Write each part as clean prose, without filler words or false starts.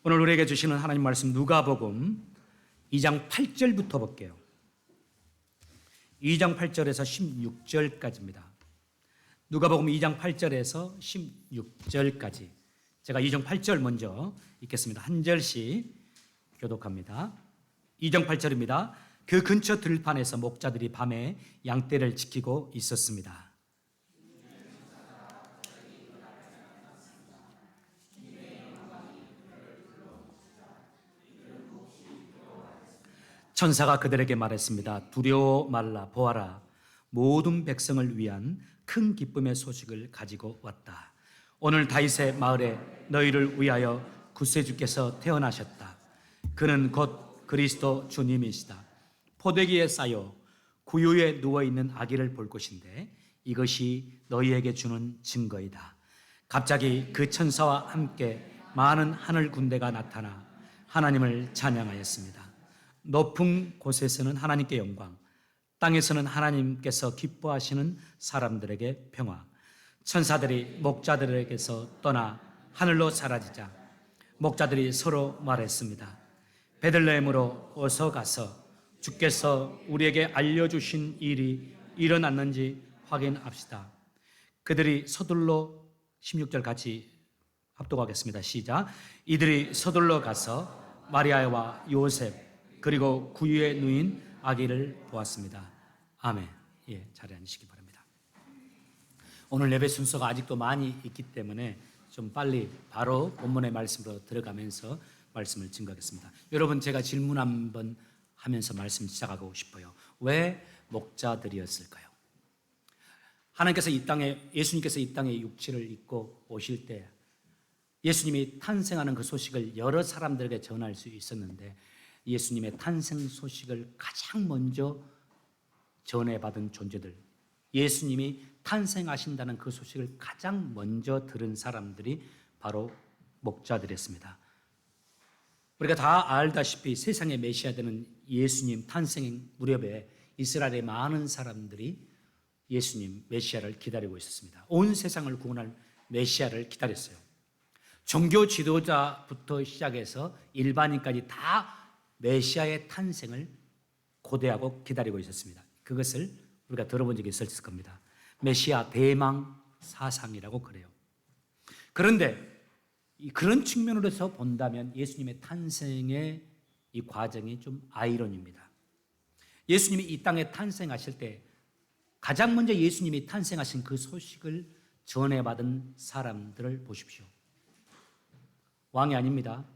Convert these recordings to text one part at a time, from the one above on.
오늘 우리에게 주시는 하나님 말씀 누가복음 2장 8절부터 볼게요. 2장 8절에서 16절까지입니다. 누가복음 2장 8절에서 16절까지. 제가 2장 8절 먼저 읽겠습니다. 한 절씩 교독합니다. 2장 8절입니다. 그 근처 들판에서 목자들이 밤에 양떼를 지키고 있었습니다. 천사가 그들에게 말했습니다. 두려워 말라. 보아라, 모든 백성을 위한 큰 기쁨의 소식을 가지고 왔다. 오늘 다윗의 마을에 너희를 위하여 구세주께서 태어나셨다. 그는 곧 그리스도 주님이시다. 포대기에 쌓여 구유에 누워있는 아기를 볼 것인데 이것이 너희에게 주는 증거이다. 갑자기 그 천사와 함께 많은 하늘 군대가 나타나 하나님을 찬양하였습니다. 높은 곳에서는 하나님께 영광, 땅에서는 하나님께서 기뻐하시는 사람들에게 평화. 천사들이 목자들에게서 떠나 하늘로 사라지자 목자들이 서로 말했습니다. 베들레헴으로 어서 가서 주께서 우리에게 알려주신 일이 일어났는지 확인합시다. 그들이 서둘러 16절 같이 합독하겠습니다. 시작. 이들이 서둘러 가서 마리아와 요셉 그리고 구유에 누인 아기를 보았습니다. 아멘. 예, 자리에 앉으시기 바랍니다. 오늘 예배 순서가 아직도 많이 있기 때문에 좀 빨리 바로 본문의 말씀으로 들어가면서 말씀을 증거하겠습니다. 여러분, 제가 질문 한번 하면서 말씀 시작하고 싶어요. 왜 목자들이었을까요? 하나님께서 예수님께서 이 땅에 육체를 입고 오실 때 예수님이 탄생하는 그 소식을 여러 사람들에게 전할 수 있었는데 예수님의 탄생 소식을 가장 먼저 전해받은 존재들, 예수님이 탄생하신다는 그 소식을 가장 먼저 들은 사람들이 바로 목자들이었습니다. 우리가 다 알다시피 세상의 메시아 되는 예수님 탄생 무렵에 이스라엘의 많은 사람들이 예수님 메시아를 기다리고 있었습니다. 온 세상을 구원할 메시아를 기다렸어요. 종교 지도자부터 시작해서 일반인까지 다 메시아의 탄생을 고대하고 기다리고 있었습니다. 그것을 우리가 들어본 적이 있을 겁니다. 메시아 대망 사상이라고 그래요. 그런데 그런 측면으로서 본다면 예수님의 탄생의 이 과정이 좀 아이러니입니다. 예수님이 이 땅에 탄생하실 때 가장 먼저 예수님이 탄생하신 그 소식을 전해받은 사람들을 보십시오. 왕이 아닙니다.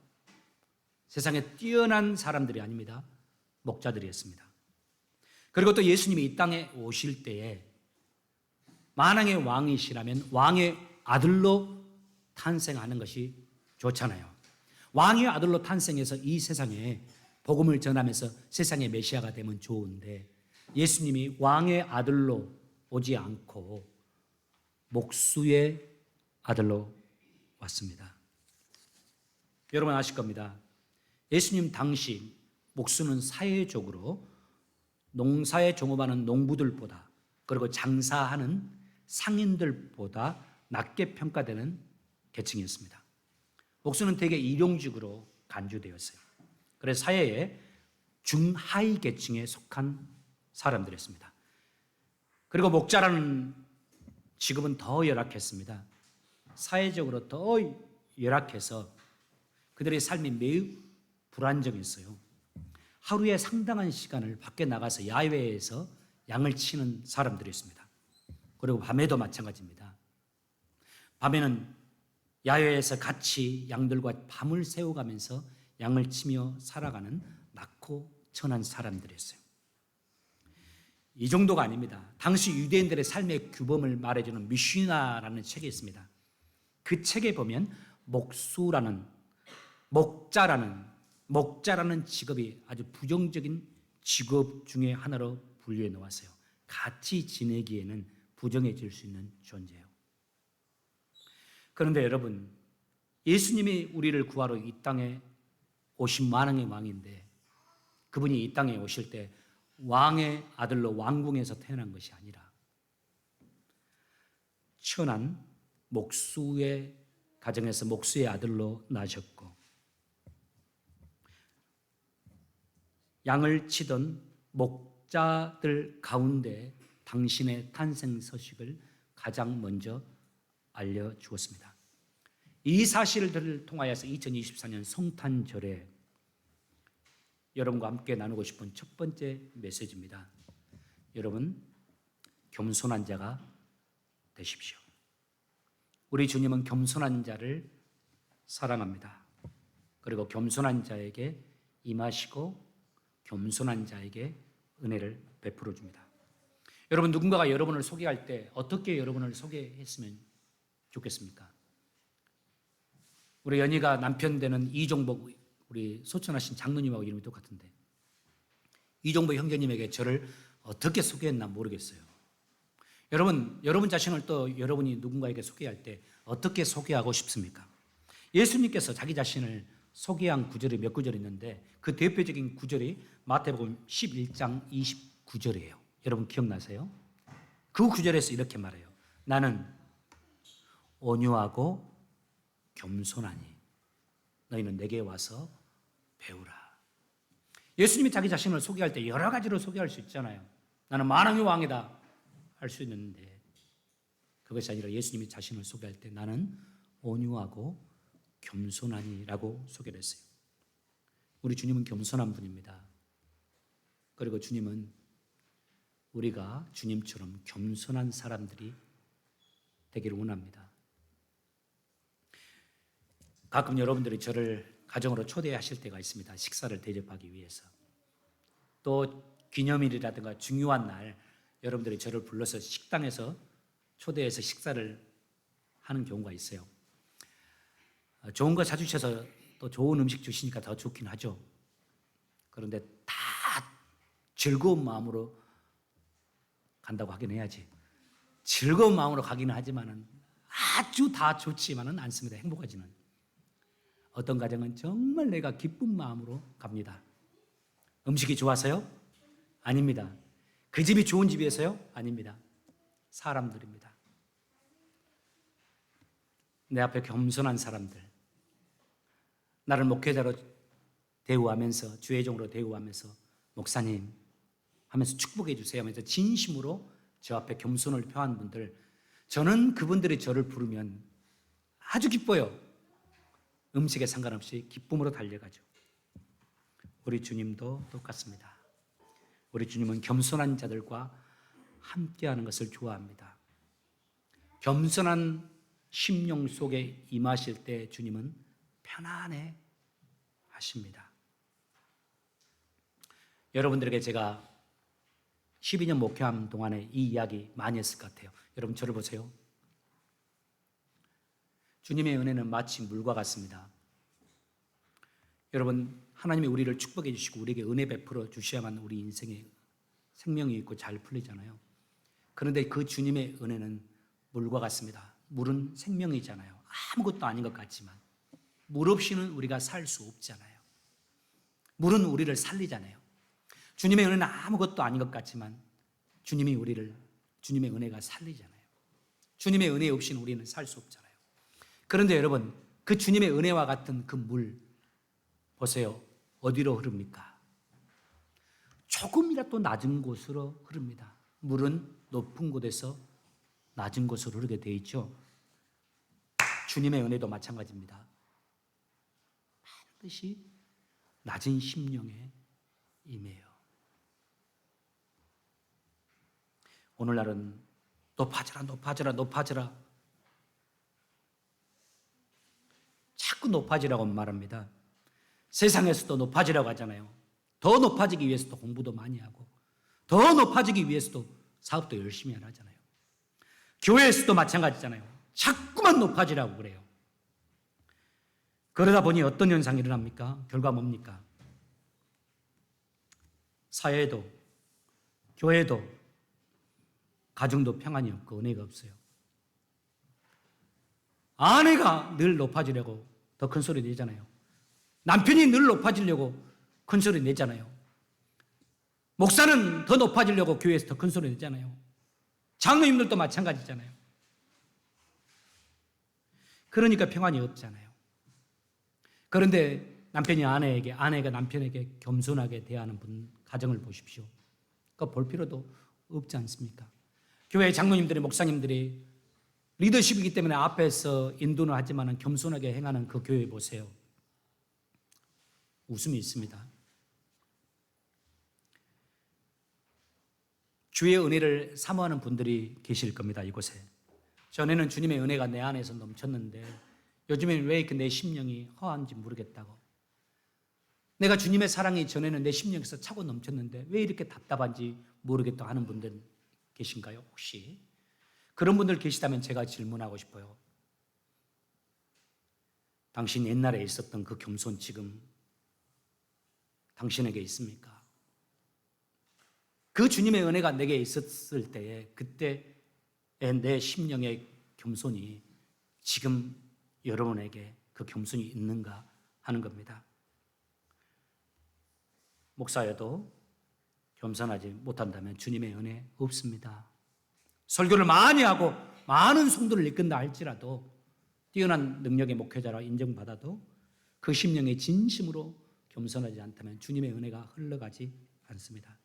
세상에 뛰어난 사람들이 아닙니다. 목자들이었습니다. 그리고 또 예수님이 이 땅에 오실 때에 만왕의 왕이시라면 왕의 아들로 탄생하는 것이 좋잖아요. 왕의 아들로 탄생해서 이 세상에 복음을 전하면서 세상의 메시아가 되면 좋은데 예수님이 왕의 아들로 오지 않고 목수의 아들로 왔습니다. 여러분 아실 겁니다. 예수님 당시 목수는 사회적으로 농사에 종업하는 농부들보다 그리고 장사하는 상인들보다 낮게 평가되는 계층이었습니다. 목수는 대개 일용직으로 간주되었어요. 그래서 사회의 중하위 계층에 속한 사람들이었습니다. 그리고 목자라는 직업은 더 열악했습니다. 사회적으로 더 열악해서 그들의 삶이 매우 불안정했어요. 하루에 상당한 시간을 밖에 나가서 야외에서 양을 치는 사람들이었습니다. 그리고 밤에도 마찬가지입니다. 밤에는 야외에서 같이 양들과 밤을 새워가면서 양을 치며 살아가는 낮고 천한 사람들이었어요. 이 정도가 아닙니다. 당시 유대인들의 삶의 규범을 말해주는 미슈나라는 책이 있습니다. 그 책에 보면 목자라는 직업이 아주 부정적인 직업 중에 하나로 분류해 놓았어요. 같이 지내기에는 부정해질 수 있는 존재예요. 그런데 여러분, 예수님이 우리를 구하러 이 땅에 오신 만왕의 왕인데 그분이 이 땅에 오실 때 왕의 아들로 왕궁에서 태어난 것이 아니라 천한 목수의 가정에서 목수의 아들로 나셨고 양을 치던 목자들 가운데 당신의 탄생 소식을 가장 먼저 알려주었습니다. 이 사실들을 통하여서 2024년 성탄절에 여러분과 함께 나누고 싶은 첫 번째 메시지입니다. 여러분, 겸손한 자가 되십시오. 우리 주님은 겸손한 자를 사랑합니다. 그리고 겸손한 자에게 임하시고 겸손한 자에게 은혜를 베풀어 줍니다. 여러분, 누군가가 여러분을 소개할 때 어떻게 여러분을 소개했으면 좋겠습니까? 우리 연희가 남편 되는 이종복, 우리 소천하신 장로님하고 이름이 똑같은데 이종복 형제님에게 저를 어떻게 소개했나 모르겠어요. 여러분 자신을 또 여러분이 누군가에게 소개할 때 어떻게 소개하고 싶습니까? 예수님께서 자기 자신을 소개한 구절이 몇 구절 있는데 그 대표적인 구절이 마태복음 11장 29절이에요. 여러분 기억나세요? 그 구절에서 이렇게 말해요. 나는 온유하고 겸손하니 너희는 내게 와서 배우라. 예수님이 자기 자신을 소개할 때 여러 가지로 소개할 수 있잖아요. 나는 만왕의 왕이다 할 수 있는데 그것이 아니라 예수님이 자신을 소개할 때 나는 온유하고 겸손하니라고 소개를 했어요. 우리 주님은 겸손한 분입니다. 그리고 주님은 우리가 주님처럼 겸손한 사람들이 되기를 원합니다. 가끔 여러분들이 저를 가정으로 초대하실 때가 있습니다. 식사를 대접하기 위해서. 또 기념일이라든가 중요한 날 여러분들이 저를 불러서 식당에서 초대해서 식사를 하는 경우가 있어요. 좋은 거 사주셔서 또 좋은 음식 주시니까 더 좋긴 하죠. 그런데 다 즐거운 마음으로 간다고 하긴 해야지. 즐거운 마음으로 가기는 하지만은 아주 다 좋지만은 않습니다. 행복하지는. 어떤 가정은 정말 내가 기쁜 마음으로 갑니다. 음식이 좋아서요? 아닙니다. 그 집이 좋은 집이어서요? 아닙니다. 사람들입니다. 내 앞에 겸손한 사람들, 나를 목회자로 대우하면서 주의 종으로 대우하면서 목사님 하면서 축복해 주세요 하면서 진심으로 저 앞에 겸손을 표한 분들, 저는 그분들이 저를 부르면 아주 기뻐요. 음식에 상관없이 기쁨으로 달려가죠. 우리 주님도 똑같습니다. 우리 주님은 겸손한 자들과 함께하는 것을 좋아합니다. 겸손한 심령 속에 임하실 때 주님은 편안해 하십니다. 여러분들에게 제가 12년 목회함 동안에 이 이야기 많이 했을 것 같아요. 여러분 저를 보세요. 주님의 은혜는 마치 물과 같습니다. 여러분 하나님이 우리를 축복해 주시고 우리에게 은혜 베풀어 주셔야만 우리 인생에 생명이 있고 잘 풀리잖아요. 그런데 그 주님의 은혜는 물과 같습니다. 물은 생명이잖아요. 아무것도 아닌 것 같지만 물 없이는 우리가 살 수 없잖아요. 물은 우리를 살리잖아요. 주님의 은혜는 아무것도 아닌 것 같지만 주님의 은혜가 살리잖아요. 주님의 은혜 없이는 우리는 살 수 없잖아요. 그런데 여러분, 그 주님의 은혜와 같은 그 물 보세요. 어디로 흐릅니까? 조금이라도 낮은 곳으로 흐릅니다. 물은 높은 곳에서 낮은 곳으로 흐르게 되어 있죠. 주님의 은혜도 마찬가지입니다. 반드시 낮은 심령에 임해요. 오늘날은 높아져라. 자꾸 높아지라고 말합니다. 세상에서도 높아지라고 하잖아요. 더 높아지기 위해서도 공부도 많이 하고 더 높아지기 위해서도 사업도 열심히 하잖아요. 교회에서도 마찬가지잖아요. 자꾸만 높아지라고 그래요. 그러다 보니 어떤 현상이 일어납니까? 결과 뭡니까? 사회도, 교회도, 가정도 평안이 없고 은혜가 없어요. 아내가 늘 높아지려고 더 큰 소리 내잖아요. 남편이 늘 높아지려고 큰 소리 내잖아요. 목사는 더 높아지려고 교회에서 더 큰 소리 내잖아요. 장로님들도 마찬가지잖아요. 그러니까 평안이 없잖아요. 그런데 남편이 아내에게, 아내가 남편에게 겸손하게 대하는 분 가정을 보십시오. 그거 볼 필요도 없지 않습니까? 교회 장로님들이, 목사님들이 리더십이기 때문에 앞에서 인도는 하지만 겸손하게 행하는 그 교회 보세요. 웃음이 있습니다. 주의 은혜를 사모하는 분들이 계실 겁니다. 이곳에. 전에는 주님의 은혜가 내 안에서 넘쳤는데 요즘에는 왜 이렇게 내 심령이 허한지 모르겠다고. 내가 주님의 사랑이 전에는 내 심령에서 차고 넘쳤는데 왜 이렇게 답답한지 모르겠다 하는 분들 계신가요? 혹시? 그런 분들 계시다면 제가 질문하고 싶어요. 당신 옛날에 있었던 그 겸손 지금 당신에게 있습니까? 그 주님의 은혜가 내게 있었을 때에 그때의 내 심령의 겸손이 지금 여러분에게 그 겸손이 있는가 하는 겁니다. 목사여도 겸손하지 못한다면 주님의 은혜 없습니다. 설교를 많이 하고 많은 성도를 이끈다 할지라도 뛰어난 능력의 목회자라 인정받아도 그 심령의 진심으로 겸손하지 않다면 주님의 은혜가 흘러가지 않습니다.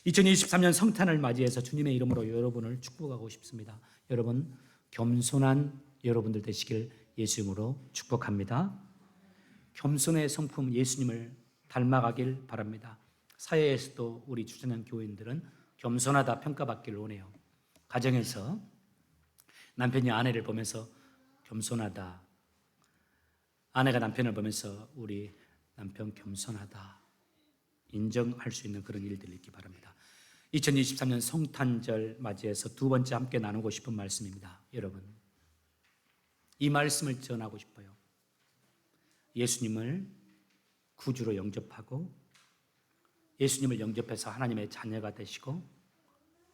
2023년 성탄을 맞이해서 주님의 이름으로 여러분을 축복하고 싶습니다. 여러분 겸손한 여러분들 되시길 예수 이름으로 축복합니다. 겸손의 성품 예수님을 닮아가길 바랍니다. 사회에서도 우리 주전한 교인들은 겸손하다 평가받기를 원해요. 가정에서 남편이 아내를 보면서 겸손하다, 아내가 남편을 보면서 우리 남편 겸손하다 인정할 수 있는 그런 일들이 있기 바랍니다. 2023년 성탄절 맞이해서 두 번째 함께 나누고 싶은 말씀입니다. 여러분, 이 말씀을 전하고 싶어요. 예수님을 구주로 영접하고 예수님을 영접해서 하나님의 자녀가 되시고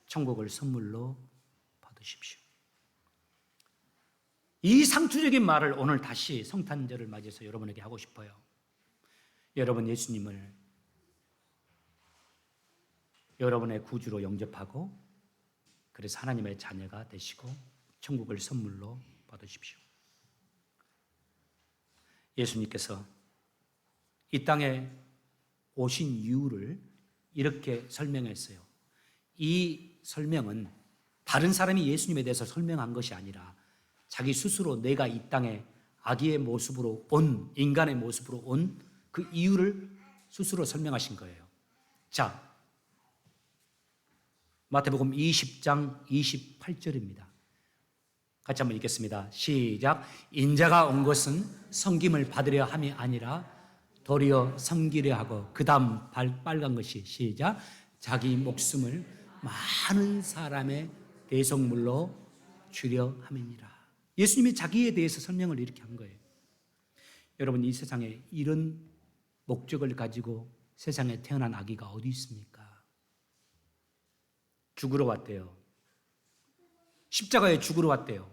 천국을 선물로 받으십시오. 이 상투적인 말을 오늘 다시 성탄절을 맞이해서 여러분에게 하고 싶어요. 여러분 예수님을 여러분의 구주로 영접하고 그래서 하나님의 자녀가 되시고 천국을 선물로 받으십시오. 예수님께서 이 땅에 오신 이유를 이렇게 설명했어요. 이 설명은 다른 사람이 예수님에 대해서 설명한 것이 아니라 자기 스스로 내가 이 땅에 아기의 모습으로 온, 인간의 모습으로 온 그 이유를 스스로 설명하신 거예요. 자, 마태복음 20장 28절입니다. 같이 한번 읽겠습니다. 시작. 인자가 온 것은 섬김을 받으려 함이 아니라 도리어 섬기려 하고 그 다음 빨간 것이 시작. 자기 목숨을 많은 사람의 대속물로 주려 함이니라. 예수님이 자기에 대해서 설명을 이렇게 한 거예요. 여러분 이 세상에 이런 목적을 가지고 세상에 태어난 아기가 어디 있습니까? 죽으러 왔대요. 십자가에 죽으러 왔대요.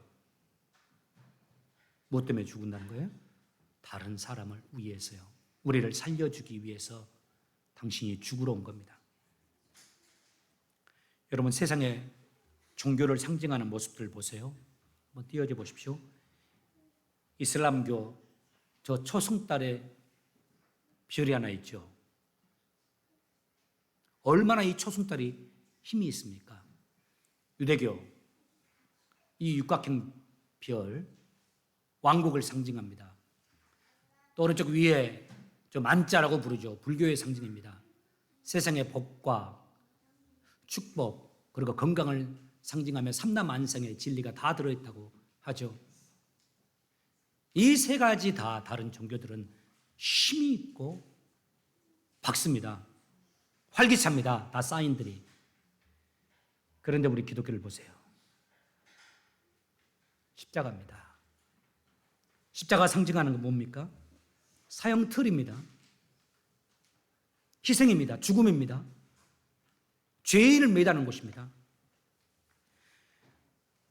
무엇 때문에 죽는다는 거예요? 다른 사람을 위해서요. 우리를 살려주기 위해서 당신이 죽으러 온 겁니다. 여러분 세상에 종교를 상징하는 모습들 보세요. 한번 띄워줘 보십시오. 이슬람교 저 초승달에 별이 하나 있죠. 얼마나 이 초승달이 힘이 있습니까? 유대교 이 육각형 별 왕국을 상징합니다. 또 오른쪽 위에 저 만자라고 부르죠. 불교의 상징입니다. 세상의 복과 축복 그리고 건강을 상징하며 삼라만상의 진리가 다 들어있다고 하죠. 이 세 가지 다 다른 종교들은 힘이 있고 박습니다. 활기찹니다. 다 사인들이. 그런데 우리 기독교를 보세요. 십자가입니다. 십자가 상징하는 건 뭡니까? 사형틀입니다. 희생입니다. 죽음입니다. 죄인을 매다는 곳입니다.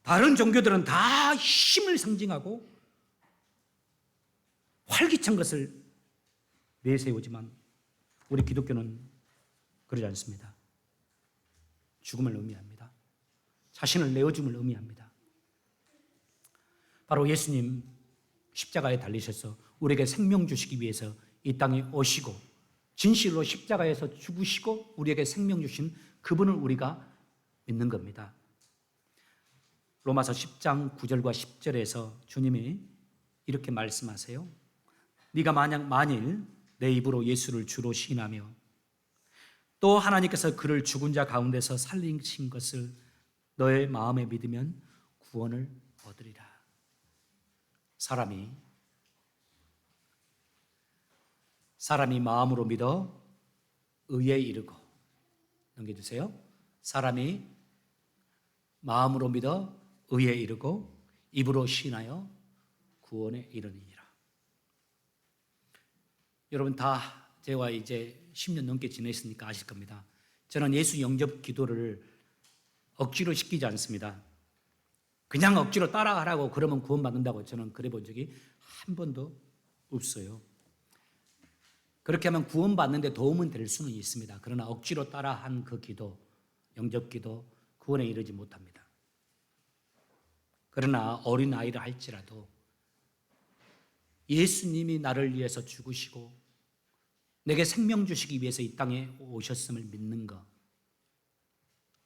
다른 종교들은 다 힘을 상징하고 활기찬 것을 내세우지만 우리 기독교는 그러지 않습니다. 죽음을 의미합니다. 자신을 내어줌을 의미합니다. 바로 예수님 십자가에 달리셔서 우리에게 생명 주시기 위해서 이 땅에 오시고 진실로 십자가에서 죽으시고 우리에게 생명 주신 그분을 우리가 믿는 겁니다. 로마서 10장 9절과 10절에서 주님이 이렇게 말씀하세요. 네가 만일 내 입으로 예수를 주로 시인하며 또 하나님께서 그를 죽은 자 가운데서 살리신 것을 너의 마음에 믿으면 구원을 얻으리라. 사람이 마음으로 믿어 의에 이르고, 넘겨주세요. 사람이 마음으로 믿어 의에 이르고 입으로 시인하여 구원에 이르느니라. 여러분 다 제와 이제 10년 넘게 지냈으니까 아실 겁니다. 저는 예수 영접 기도를 억지로 시키지 않습니다. 그냥 억지로 따라하라고 그러면 구원받는다고 저는 그래 본 적이 한 번도 없어요. 그렇게 하면 구원받는데 도움은 될 수는 있습니다. 그러나 억지로 따라한 그 기도, 영접 기도, 구원에 이르지 못합니다. 그러나 어린아이를 할지라도 예수님이 나를 위해서 죽으시고 내게 생명 주시기 위해서 이 땅에 오셨음을 믿는 것,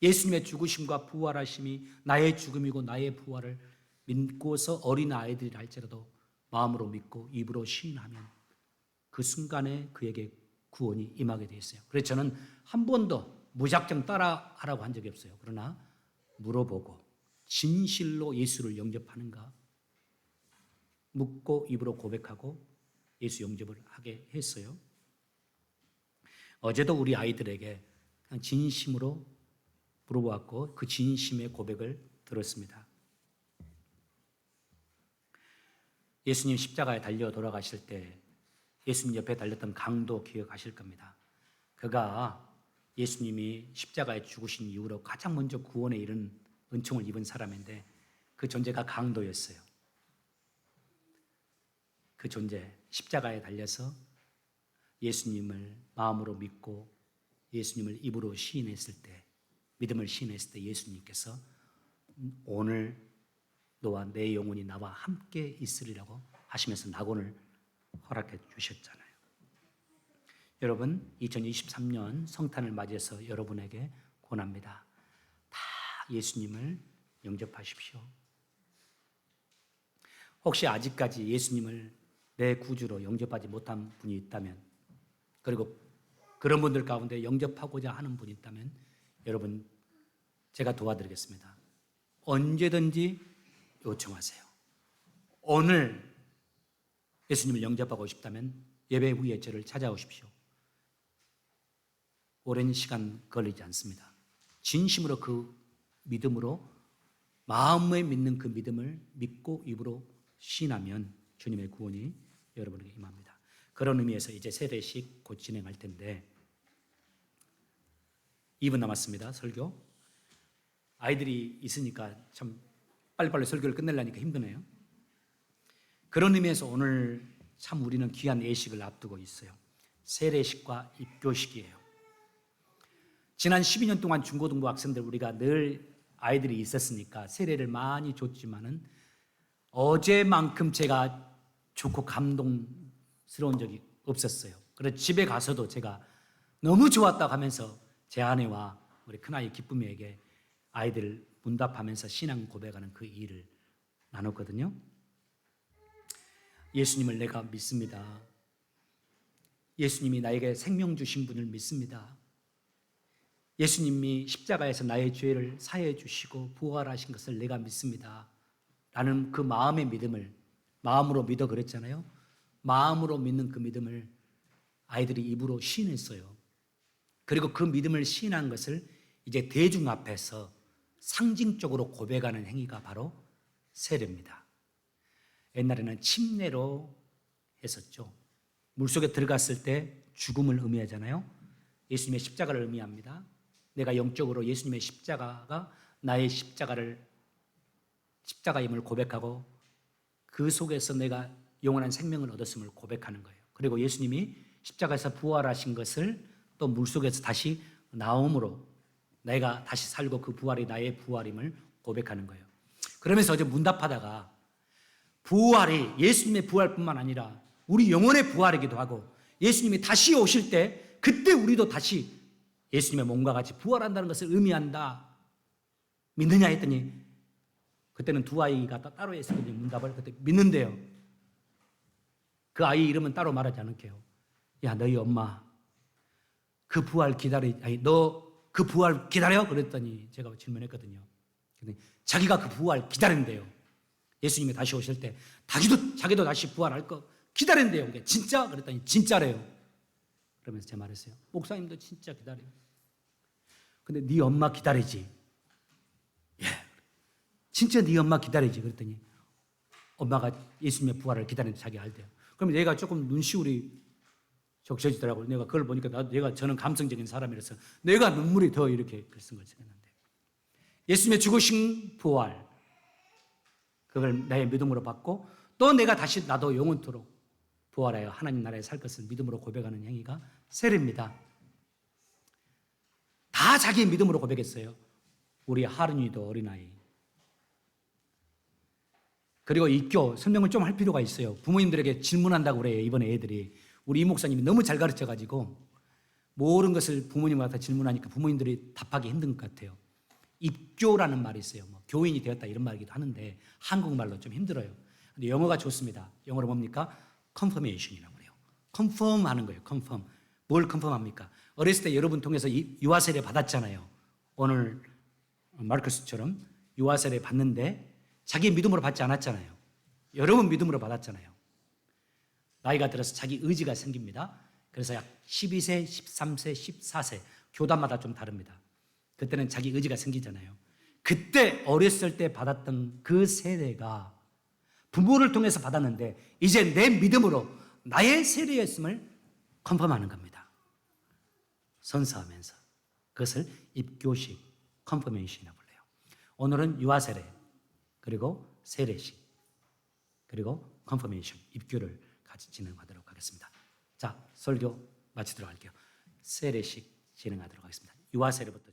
예수님의 죽으심과 부활하심이 나의 죽음이고 나의 부활을 믿고서 어린아이들이 할지라도 마음으로 믿고 입으로 시인하면 그 순간에 그에게 구원이 임하게 되어 있어요. 그래서 저는 한 번도 무작정 따라하라고 한 적이 없어요. 그러나 물어보고 진실로 예수를 영접하는가 묻고 입으로 고백하고 예수 영접을 하게 했어요. 어제도 우리 아이들에게 그냥 진심으로 물어보았고 그 진심의 고백을 들었습니다. 예수님 십자가에 달려 돌아가실 때 예수님 옆에 달렸던 강도 기억하실 겁니다. 그가 예수님이 십자가에 죽으신 이후로 가장 먼저 구원에 이른 은총을 입은 사람인데 그 존재가 강도였어요. 그 존재, 십자가에 달려서 예수님을 마음으로 믿고 예수님을 입으로 시인했을 때, 믿음을 시인했을 때 예수님께서 오늘 너와 내 영혼이 나와 함께 있으리라고 하시면서 낙원을 허락해 주셨잖아요. 여러분, 2023년 성탄을 맞이해서 여러분에게 권합니다. 다 예수님을 영접하십시오. 혹시 아직까지 예수님을 내 구주로 영접하지 못한 분이 있다면, 그리고 그런 분들 가운데 영접하고자 하는 분이 있다면 여러분 제가 도와드리겠습니다. 언제든지 요청하세요. 오늘 예수님을 영접하고 싶다면 예배 후에 저를 찾아오십시오. 오랜 시간 걸리지 않습니다. 진심으로 그 믿음으로 마음에 믿는 그 믿음을 믿고 입으로 시인하면 주님의 구원이 여러분에게 임합니다. 그런 의미에서 이제 세례식 곧 진행할 텐데 2분 남았습니다. 설교. 아이들이 있으니까 참 빨리빨리 설교를 끝내려니까 힘드네요. 그런 의미에서 오늘 참 우리는 귀한 예식을 앞두고 있어요. 세례식과 입교식이에요. 지난 12년 동안 중고등부 학생들 우리가 늘 아이들이 있었으니까 세례를 많이 줬지만은 어제만큼 제가 좋고 감동스러운 적이 없었어요. 그래서 집에 가서도 제가 너무 좋았다고 하면서 제 아내와 우리 큰아이 기쁨이에게 아이들 문답하면서 신앙 고백하는 그 일을 나눴거든요. 예수님을 내가 믿습니다. 예수님이 나에게 생명 주신 분을 믿습니다. 예수님이 십자가에서 나의 죄를 사해 주시고 부활하신 것을 내가 믿습니다. 라는 그 마음의 믿음을 마음으로 믿어 그랬잖아요. 마음으로 믿는 그 믿음을 아이들이 입으로 시인했어요. 그리고 그 믿음을 시인한 것을 이제 대중 앞에서 상징적으로 고백하는 행위가 바로 세례입니다. 옛날에는 침례로 했었죠. 물속에 들어갔을 때 죽음을 의미하잖아요. 예수님의 십자가를 의미합니다. 내가 영적으로 예수님의 십자가가 나의 십자가임을 고백하고 그 속에서 내가 영원한 생명을 얻었음을 고백하는 거예요. 그리고 예수님이 십자가에서 부활하신 것을 또 물속에서 다시 나옴으로 내가 다시 살고 그 부활이 나의 부활임을 고백하는 거예요. 그러면서 어제 문답하다가 부활이 예수님의 부활뿐만 아니라 우리 영혼의 부활이기도 하고 예수님이 다시 오실 때 그때 우리도 다시 예수님의 몸과 같이 부활한다는 것을 의미한다. 믿느냐 했더니 그때는 두 아이가 따로 있었거든요. 문답을 그때 믿는데요. 그 아이 이름은 따로 말하지 않을게요. 야, 너희 엄마 그 부활 너 그 부활 기다려? 그랬더니 제가 질문했거든요. 자기가 그 부활 기다린대요. 예수님이 다시 오실 때 자기도 다시 부활할 거 기다린대요. 진짜? 그랬더니 진짜래요. 그러면서 제가 말했어요. 목사님도 진짜 기다려요. 근데 네 엄마 기다리지? 예. 진짜 네 엄마 기다리지? 그랬더니 엄마가 예수님의 부활을 기다리는데 자기 알대요. 그러면 얘가 조금 눈시울이 적셔지더라고요. 내가 그걸 보니까 저는 감성적인 사람이라서 내가 눈물이 더 이렇게 글쓴 걸 생각했는데 예수님의 죽으신 부활 그걸 나의 믿음으로 받고 또 내가 다시 나도 영원토록 부활하여 하나님 나라에 살 것을 믿음으로 고백하는 행위가 세례입니다. 다 자기의 믿음으로 고백했어요. 우리 하른이도 어린아이. 그리고 입교 설명을 좀 할 필요가 있어요. 부모님들에게 질문한다고 그래요. 이번에 애들이. 우리 이 목사님이 너무 잘 가르쳐가지고 모르는 것을 부모님한테 질문하니까 부모님들이 답하기 힘든 것 같아요. 입교라는 말이 있어요. 교인이 되었다 이런 말이기도 하는데 한국말로 좀 힘들어요. 근데 영어가 좋습니다. 영어로 뭡니까? confirmation이라고 그래요. confirm 하는 거예요. confirm. 뭘 confirm합니까? 어렸을 때 여러분 통해서 유아 세례 받았잖아요. 오늘 마르크스처럼 유아 세례 받는데 자기 믿음으로 받지 않았잖아요. 여러분 믿음으로 받았잖아요. 나이가 들어서 자기 의지가 생깁니다. 그래서 약 12세, 13세, 14세 교단마다 좀 다릅니다. 그때는 자기 의지가 생기잖아요. 그때 어렸을 때 받았던 그 세례가 부모를 통해서 받았는데 이제 내 믿음으로 나의 세례였음을 컨펌하는 겁니다. 선서하면서 그것을 입교식 컨퍼메이션이라고 불러요. 오늘은 유아세례 그리고 세례식 그리고 컨퍼메이션 입교를 같이 진행하도록 하겠습니다. 자, 설교 마치도록 할게요. 세례식 진행하도록 하겠습니다. 유아세례부터